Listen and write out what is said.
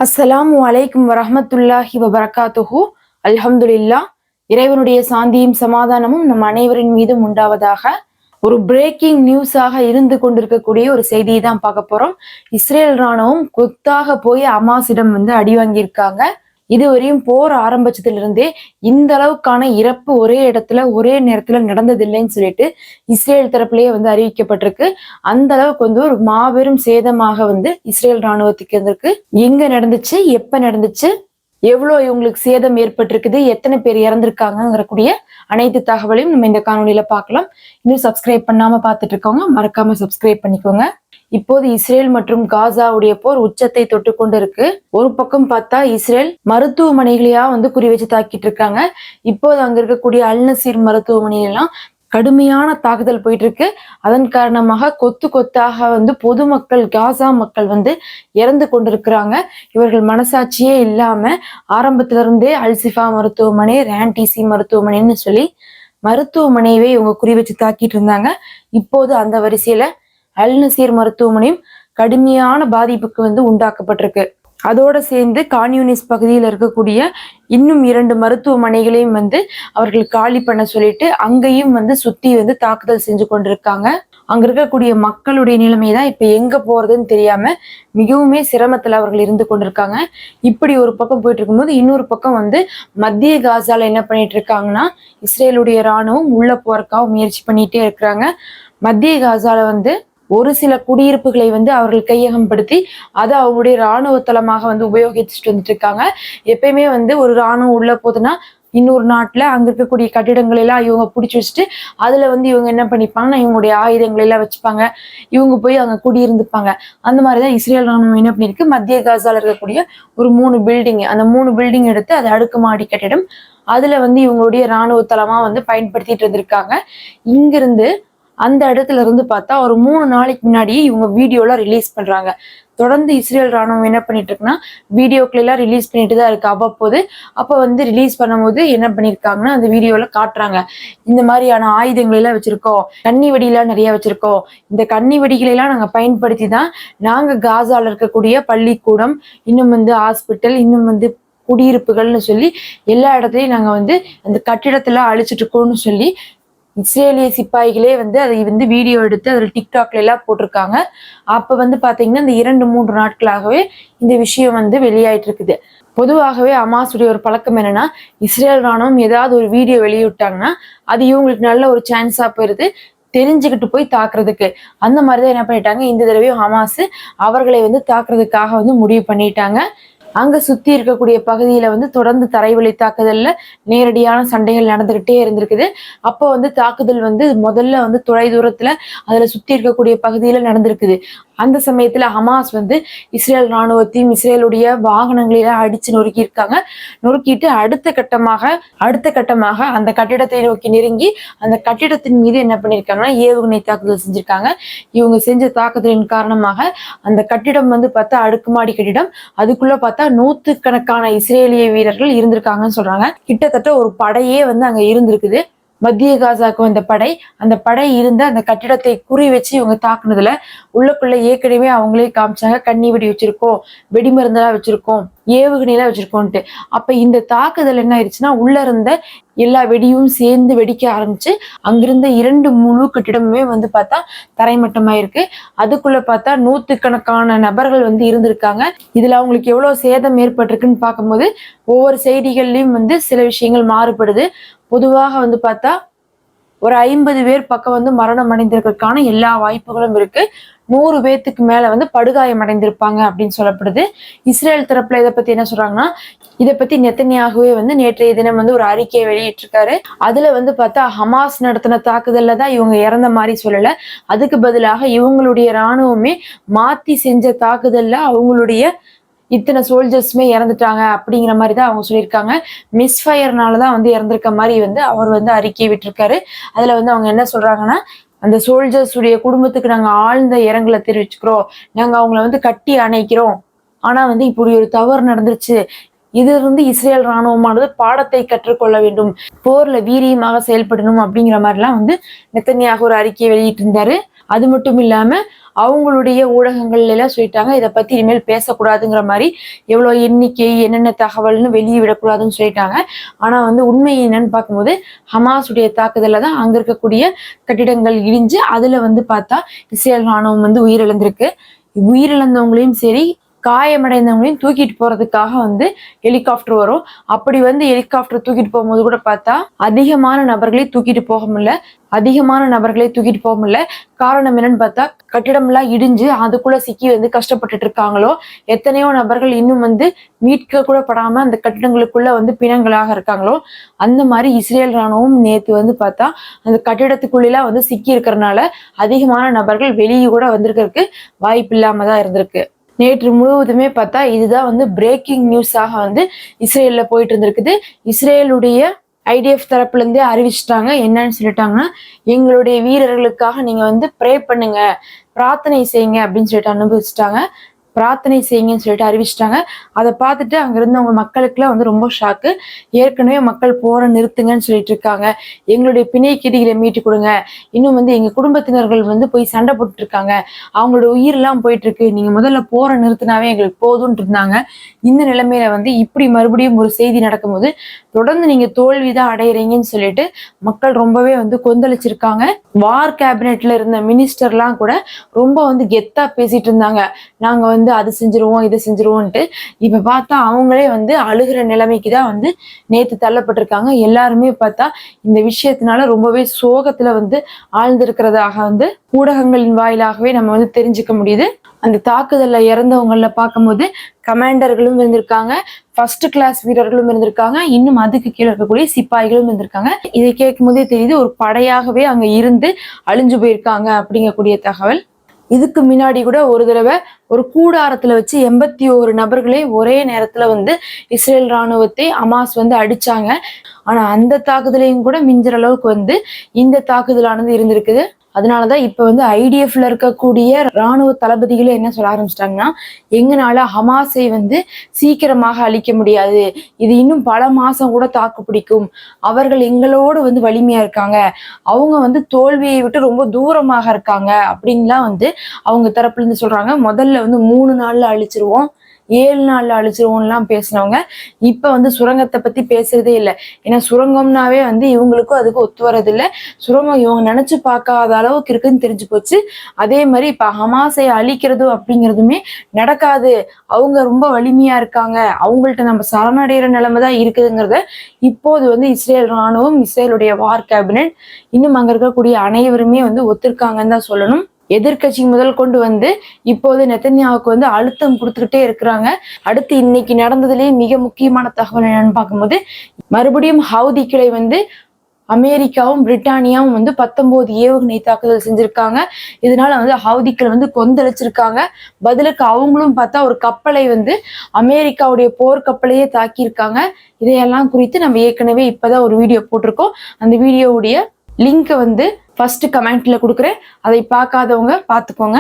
அஸ்ஸலாமு அலைக்கும் வரஹ்மத்துல்லாஹி வபரகாத்துஹு. அல்ஹம்துலில்லாஹ். இறைவனுடைய சாந்தியும் சமாதானமும் நம் அனைவரின் மீதும் உண்டாவதாக. ஒரு பிரேக்கிங் நியூஸாக இருந்து கொண்டிருக்கக்கூடிய ஒரு செய்தியை தான் பார்க்க போறோம். இஸ்ரேல் ராணுவம் கொத்தாக போய் ஹமாஸிடம் அடி வாங்கியிருக்காங்க. இதுவரையும் போர் ஆரம்பிச்சதிலிருந்தே இந்த அளவுக்கான இறப்பு ஒரே இடத்துல ஒரே நேரத்துல நடந்ததில்லைன்னு சொல்லிட்டு இஸ்ரேல் தரப்புலயே அறிவிக்கப்பட்டிருக்கு. அந்த அளவுக்கு ஒரு மாபெரும் சேதமாக இஸ்ரேல் ராணுவத்துக்கு இருந்திருக்கு. எங்க நடந்துச்சு, எப்ப நடந்துச்சு, எவ்வளவு இவங்களுக்கு சேதம் ஏற்பட்டிருக்குது, எத்தனை பேர் இறந்திருக்காங்கிற கூடிய அனைத்து தகவலையும் நம்ம இந்த காணொலியில பார்க்கலாம். இன்னும் சப்ஸ்கிரைப் பண்ணாம பார்த்துட்டு இருக்கவங்க மறக்காம சப்ஸ்கிரைப் பண்ணிக்கோங்க. இப்போது இஸ்ரேல் மற்றும் காசாவுடைய போர் உச்சத்தை தொட்டு கொண்டு இருக்கு. ஒரு பக்கம் பார்த்தா இஸ்ரேல் மருத்துவமனைகளையா குறி வச்சு தாக்கிட்டு இருக்காங்க. இப்போது அங்க இருக்கக்கூடிய அல் நசீர் மருத்துவமனையெல்லாம் கடுமையான தாக்குதல் போயிட்டு இருக்கு. அதன் காரணமாக கொத்து கொத்தாக பொதுமக்கள், காசா மக்கள் இறந்து கொண்டிருக்கிறாங்க. இவர்கள் மனசாட்சியே இல்லாம ஆரம்பத்துல இருந்தே அல்சிஃபா மருத்துவமனை, ரேன்டிசி மருத்துவமனைன்னு சொல்லி மருத்துவமனையவே இவங்க குறி வச்சு தாக்கிட்டு இருந்தாங்க. இப்போது அந்த வரிசையில அல் நசீர் மருத்துவமனையும் கடுமையான பாதிப்புக்கு உண்டாக்கப்பட்டிருக்கு. அதோட சேர்ந்து கான்யூனிஸ் பகுதியில் இருக்கக்கூடிய இன்னும் 2 மருத்துவமனைகளையும் அவர்கள் காலி பண்ண சொல்லிட்டு அங்கேயும் சுத்தி தாக்குதல் செஞ்சு கொண்டிருக்காங்க. அங்க இருக்கக்கூடிய மக்களுடைய நிலைமை தான் இப்ப எங்க போறதுன்னு தெரியாம மிகவுமே சிரமத்துல அவர்கள் இருந்து கொண்டிருக்காங்க. இப்படி ஒரு பக்கம் போயிட்டு இருக்கும்போது இன்னொரு பக்கம் மத்திய காசால என்ன பண்ணிட்டு இருக்காங்கன்னா, இஸ்ரேலுடைய ராணுவம் உள்ள போறதுக்காக முயற்சி பண்ணிட்டே இருக்கிறாங்க. மத்திய காசால ஒரு சில குடியிருப்புகளை அவர்கள் கையகப்படுத்தி அதை அவங்களுடைய இராணுவ தளமாக உபயோகிச்சுட்டு வந்துட்டு இருக்காங்க. எப்பயுமே ஒரு இராணுவம் உள்ள போதுன்னா இன்னொரு நாட்டுல அங்க இருக்கக்கூடிய கட்டிடங்கள் எல்லாம் இவங்க பிடிச்சி வச்சுட்டு அதுல இவங்க என்ன பண்ணிப்பாங்கன்னா இவங்களுடைய ஆயுதங்கள் எல்லாம் வச்சுப்பாங்க. இவங்க போய் அங்க குடியிருந்துப்பாங்க. அந்த மாதிரிதான் இஸ்ரேல் ராணுவம் என்ன பண்ணிருக்கு, மத்திய காசால இருக்கக்கூடிய ஒரு 3 பில்டிங், அந்த 3 பில்டிங் எடுத்து அது அடுக்குமாடி கட்டிடம், அதுல இவங்களுடைய இராணுவ தளமா பயன்படுத்திட்டு இருந்திருக்காங்க. இங்கிருந்து அந்த இடத்துல இருந்து பார்த்தா ஒரு 3 நாளைக்கு முன்னாடி இவங்க வீடியோலாம் ரிலீஸ் பண்றாங்க. தொடர்ந்து இஸ்ரேல் ராணுவம் என்ன பண்ணிட்டு இருக்குன்னா வீடியோக்கள் எல்லாம் ரிலீஸ் பண்ணிட்டு தான் இருக்கு அவ்வப்போது. அப்ப ரிலீஸ் பண்ணும்போது என்ன பண்ணிருக்காங்கன்னா அந்த வீடியோல காட்டுறாங்க, இந்த மாதிரியான ஆயுதங்கள் எல்லாம் வச்சிருக்கோம், கன்னி வெடியெல்லாம் நிறைய வச்சிருக்கோம், இந்த கன்னி வெடிகளை எல்லாம் நாங்க பயன்படுத்தி தான் நாங்க காசால இருக்கக்கூடிய பள்ளிக்கூடம், இன்னும் ஹாஸ்பிட்டல், இன்னும் குடியிருப்புகள்னு சொல்லி எல்லா இடத்துலயும் நாங்க அந்த கட்டிடத்துல அழிச்சிட்டு இருக்கோம்னு சொல்லி இஸ்ரேலிய சிப்பாய்களே அதை வீடியோ எடுத்து அதில் டிக்டாக்ல எல்லாம் போட்டிருக்காங்க. அப்ப பாத்தீங்கன்னா இந்த 2-3 நாட்களாகவே இந்த விஷயம் வெளியாயிட்டு இருக்குது. பொதுவாகவே ஹமாஸுடைய ஒரு பழக்கம் என்னன்னா, இஸ்ரேல் ராணுவம் ஏதாவது ஒரு வீடியோ வெளியிட்டாங்கன்னா அது இவங்களுக்கு நல்ல ஒரு சான்ஸா போயிருது தெரிஞ்சுக்கிட்டு போய் தாக்குறதுக்கு. அந்த மாதிரிதான் என்ன பண்ணிட்டாங்க, இந்த தடவையும் ஹமாஸ் அவர்களை தாக்குறதுக்காக முடிவு பண்ணிட்டாங்க. அங்க சுத்தி இருக்கக்கூடிய பகுதியில தொடர்ந்து தரைவழி தாக்குதல்ல நேரடியான சண்டைகள் நடந்துகிட்டே இருந்திருக்குது. அப்போ தாக்குதல் முதல்ல தொலை தூரத்துல அதுல சுத்தி இருக்கக்கூடிய பகுதியில நடந்திருக்குது. அந்த சமயத்துல ஹமாஸ் இஸ்ரேல் ராணுவத்தையும் இஸ்ரேலுடைய வாகனங்களெல்லாம் அடிச்சு நொறுக்கியிருக்காங்க. நொறுக்கிட்டு அடுத்த கட்டமாக அந்த கட்டிடத்தை நோக்கி நெருங்கி அந்த கட்டிடத்தின் மீது என்ன பண்ணிருக்காங்கன்னா ஏவுகணை தாக்குதல் செஞ்சிருக்காங்க. இவங்க செஞ்ச தாக்குதலின் காரணமாக அந்த கட்டிடம் பார்த்தா அடுக்குமாடி கட்டிடம், அதுக்குள்ள பார்த்தா 100கணக்கான இஸ்ரேலிய வீரர்கள் இருந்திருக்காங்கன்னு சொல்றாங்க. கிட்டத்தட்ட ஒரு படையே அங்க இருந்திருக்குது. மத்திய காசாக்கு வந்த படை, அந்த படை இருந்த அந்த கட்டிடத்தை குறி வச்சு இவங்க தாக்குனதுல உள்ளுக்குள்ள ஏற்கனவே அவங்களே காமிச்சாங்க, கண்ணி வெடி வச்சிருக்கோம், வெடிமருந்தெல்லாம் வச்சிருக்கோம், ஏவுகணையெல்லாம் வச்சிருக்கோன்ட்டு. அப்ப இந்த தாக்குதல் என்ன ஆயிடுச்சுன்னா உள்ள இருந்த எல்லா வெடியும் சேர்ந்து வெடிக்க ஆரம்பிச்சு அங்கிருந்த 2 முழு கட்டிடமுமே பார்த்தா தரைமட்டமாயிருக்கு. அதுக்குள்ள பார்த்தா 100கணக்கான நபர்கள் இருந்திருக்காங்க. இதுல அவங்களுக்கு எவ்வளவு சேதம் ஏற்பட்டிருக்குன்னு பார்க்கும்போது ஒவ்வொரு செய்திகள்லயும் சில விஷயங்கள் மாறுபடுது. பொதுவாக பார்த்தா ஒரு 50 பேர் பக்கம் மரணம் அடைந்திருக்கிறதுக்கான எல்லா வாய்ப்புகளும் இருக்கு. 100 பேத்துக்கு மேல படுகாயம் அடைந்திருப்பாங்க அப்படின்னு சொல்லப்படுது. இஸ்ரேல் தரப்புல இதை பத்தி என்ன சொல்றாங்கன்னா, இதை பத்தி நெத்தன்யாகுவே நேற்றைய தினம் ஒரு அறிக்கையை வெளியிட்டிருக்காரு. அதுல பார்த்தா ஹமாஸ் நடத்தின தாக்குதல்ல தான் இவங்க இறந்த மாதிரி சொல்லல, அதுக்கு பதிலாக இவங்களுடைய இராணுவமே மாத்தி செஞ்ச தாக்குதல்ல அவங்களுடைய இத்தனை சோல்ஜர்ஸுமே இறந்துட்டாங்க அப்படிங்கிற மாதிரி தான் அவங்க சொல்லியிருக்காங்க. மிஸ்ஃபயர்னாலதான் இறந்திருக்க மாதிரி அவர் அறிக்கை விட்டிருக்காரு. அதுல அவங்க என்ன சொல்றாங்கன்னா, அந்த சோல்ஜர்ஸ் உடைய குடும்பத்துக்கு நாங்க ஆழ்ந்த இரங்கலை தெரிவிச்சுக்கிறோம், நாங்க அவங்கள கட்டி அணைக்கிறோம். ஆனா இப்படி ஒரு தவறு நடந்துருச்சு, இதிலிருந்து இஸ்ரேல் ராணுவமானது பாடத்தை கற்றுக்கொள்ள வேண்டும், போர்ல வீரியமாக செயல்படணும் அப்படிங்கிற மாதிரிலாம் நெத்தன்யாகு ஒரு அறிக்கையை வெளியிட்டு இருந்தாரு. அது மட்டும் இல்லாம அவங்களுடைய ஊடகங்கள்ல எல்லாம் சொல்லிட்டாங்க இதை பத்தி இனிமேல் பேசக்கூடாதுங்கிற மாதிரி, எவ்வளவு எண்ணிக்கை என்னென்ன தகவல்னு வெளியே விடக்கூடாதுன்னு சொல்லிட்டாங்க. ஆனா வந்து உண்மை என்னன்னு பார்க்கும்போது ஹமாஸுடைய தாக்குதல்ல தான் அங்க இருக்கக்கூடிய கட்டிடங்கள் இடிஞ்சு அதுல வந்து பார்த்தா இஸ்ரேல் ராணுவம் வந்து உயிரிழந்திருக்கு. உயிரிழந்தவங்களையும் சரி காயமடைந்தவங்களையும் தூக்கிட்டு போறதுக்காக வந்து ஹெலிகாப்டர் வரும். அப்படி வந்து ஹெலிகாப்டர் தூக்கிட்டு போகும்போது கூட பார்த்தா அதிகமான நபர்களை தூக்கிட்டு போக முடியல. காரணம் என்னன்னு பார்த்தா கட்டிடம் எல்லாம் இடிஞ்சு அதுக்குள்ள சிக்கி வந்து கஷ்டப்பட்டுட்டு இருக்காங்களோ, எத்தனையோ நபர்கள் இன்னும் வந்து மீட்க கூட படாம அந்த கட்டிடங்களுக்குள்ள வந்து பிணங்களாக இருக்காங்களோ, அந்த மாதிரி இஸ்ரேல் ராணுவம் நேத்து வந்து பார்த்தா அந்த கட்டிடத்துக்குள்ளெல்லாம் வந்து சிக்கி இருக்கிறதுனால அதிகமான நபர்கள் வெளியே கூட வந்திருக்கிறதுக்கு வாய்ப்பு இல்லாம தான் இருந்திருக்கு. நேற்று முழுவதுமே பார்த்தா இதுதான் வந்து பிரேக்கிங் நியூஸாக வந்து இஸ்ரேல்ல போயிட்டு இருந்திருக்குது. இஸ்ரேலுடைய IDF தரப்புல இருந்தே அறிவிச்சிட்டாங்க. என்னன்னு சொல்லிட்டாங்கன்னா, எங்களுடைய வீரர்களுக்காக நீங்க வந்து ப்ரே பண்ணுங்க, பிரார்த்தனை செய்யுங்க அப்படின்னு சொல்லிட்டு அனுபவிச்சுட்டாங்க. பிரார்த்தனை செய்யுங்கன்னு சொல்லிட்டு அறிவிச்சிட்டாங்க. அதை பார்த்துட்டு அங்க இருந்தவங்க மக்களுக்குலாம் வந்து ரொம்ப ஷாக்கு. ஏற்கனவே மக்கள் போரை நிறுத்துங்கன்னு சொல்லிட்டு இருக்காங்க, எங்களுடைய பிணைக்கைதிகளை மீட்டு கொடுங்க, இன்னும் வந்து எங்க குடும்பத்தினர்கள் வந்து போய் சண்டை போட்டு இருக்காங்க, அவங்களோட உயிரெல்லாம் போயிட்டு இருக்கு, நீங்க முதல்ல போரை நிறுத்தினாவே எங்களுக்கு போதும்னு இருந்தாங்க. இந்த நிலைமையில வந்து இப்படி மறுபடியும் ஒரு செய்தி நடக்கும்போது தொடர்ந்து நீங்க தோல்விதான் அடையிறீங்கன்னு சொல்லிட்டு மக்கள் ரொம்பவே வந்து கொந்தளிச்சிருக்காங்க. வார் கேபினெட்ல இருந்த மினிஸ்டர்லாம் கூட ரொம்ப வந்து கெத்தா பேசிட்டு இருந்தாங்க, நாங்க வந்து அது செஞ்சிருவோம் இது செஞ்சிருவோம்ட்டு. இப்ப பார்த்தா அவங்களே வந்து அழுகிற நிலைமைக்கு தான் வந்து நேத்து தள்ளப்பட்டிருக்காங்க. எல்லாருமே பார்த்தா இந்த விஷயத்தினால ரொம்பவே சோகத்துல வந்து ஆழ்ந்திருக்கிறதாக வந்து ஊடகங்களின் வாயிலாகவே நம்ம வந்து தெரிஞ்சுக்க முடியுது. அந்த தாக்குதல்ல இறந்தவங்கள பார்க்கும்போது கமாண்டர்களும் இருந்திருக்காங்க, ஃபர்ஸ்ட் கிளாஸ் வீரர்களும் இருந்திருக்காங்க, இன்னும் அதுக்கு கீழே இருக்கக்கூடிய சிப்பாய்களும் இருந்திருக்காங்க. இதை கேட்கும் போதே தெரியுது ஒரு படையாகவே அங்க இருந்து அழிஞ்சு போயிருக்காங்க அப்படிங்கக்கூடிய தகவல். இதுக்கு முன்னாடி கூட ஒரு தடவை ஒரு கூடாரத்துல வச்சு 81 நபர்களே ஒரே நேரத்துல வந்து இஸ்ரேல் ராணுவத்தை ஹமாஸ் வந்து அடிச்சாங்க. ஆனா அந்த தாக்குதலையும் கூட மிஞ்சுற அளவுக்கு வந்து இந்த தாக்குதலானது இருந்திருக்குது. அதனாலதான் இப்ப வந்து IDFல இருக்கக்கூடிய ராணுவ தளபதிகளே என்ன சொல்ல ஆரம்பிச்சிட்டாங்கன்னா, எங்கனால ஹமாஸை வந்து சீக்கிரமாக அழிக்க முடியாது, இது இன்னும் பல மாசம் கூட தாக்கு பிடிக்கும், அவர்கள் எங்களோடு வந்து வலிமையா இருக்காங்க, அவங்க வந்து தோல்வியை விட்டு ரொம்ப தூரமாக இருக்காங்க அப்படின்லாம் வந்து அவங்க தரப்புல இருந்து சொல்றாங்க. முதல்ல வந்து 3 நாள்ல அழிச்சிருவோம், 7 நாள்ல அழிச்சிருவோம்லாம் பேசினவங்க இப்ப வந்து சுரங்கத்தை பத்தி பேசுறதே இல்லை. ஏன்னா சுரங்கம்னாவே வந்து இவங்களுக்கும் அதுக்கு ஒத்து வர்றது இல்லை. சுரங்கம் இவங்க நினைச்சு பார்க்காத அளவுக்கு இருக்குன்னு தெரிஞ்சு போச்சு. அதே மாதிரி இப்ப ஹமாஸை அழிக்கிறது அப்படிங்கிறதுமே நடக்காது, அவங்க ரொம்ப வலிமையா இருக்காங்க, அவங்கள்ட்ட நம்ம சரணடைகிற நிலைமை தான் இருக்குதுங்கிறத இப்போது வந்து இஸ்ரேல் ராணுவம், இஸ்ரேலுடைய வார் கேபினெட், இன்னும் அங்க இருக்கக்கூடிய அனைவருமே வந்து ஒத்துருக்காங்கன்னு தான் சொல்லணும். எதிர்கட்சி முதல் கொண்டு வந்து இப்போது நெத்தன்யாவுக்கு வந்து அழுத்தம் கொடுத்துக்கிட்டே இருக்கிறாங்க. அடுத்து இன்னைக்கு நடந்ததுலேயே மிக முக்கியமான தகவல் என்னன்னு பார்க்கும்போது, மறுபடியும் ஹவுதிகளை வந்து அமெரிக்காவும் பிரிட்டானியாவும் வந்து 19 ஏவுகணை தாக்குதல் செஞ்சிருக்காங்க. இதனால வந்து ஹவுதிக்கள் வந்து கொந்தளிச்சிருக்காங்க. பதிலுக்கு அவங்களும் பார்த்தா ஒரு கப்பலை வந்து அமெரிக்காவுடைய போர்க்கப்பலையே தாக்கியிருக்காங்க. இதையெல்லாம் குறித்து நம்ம ஏற்கனவே இப்பதான் ஒரு வீடியோ போட்டிருக்கோம். அந்த வீடியோவுடைய லிங்க் வந்து ஃபர்ஸ்ட் கமெண்ட்ல கொடுக்குறேன், அதை பார்க்காதவங்க பார்த்துக்கோங்க.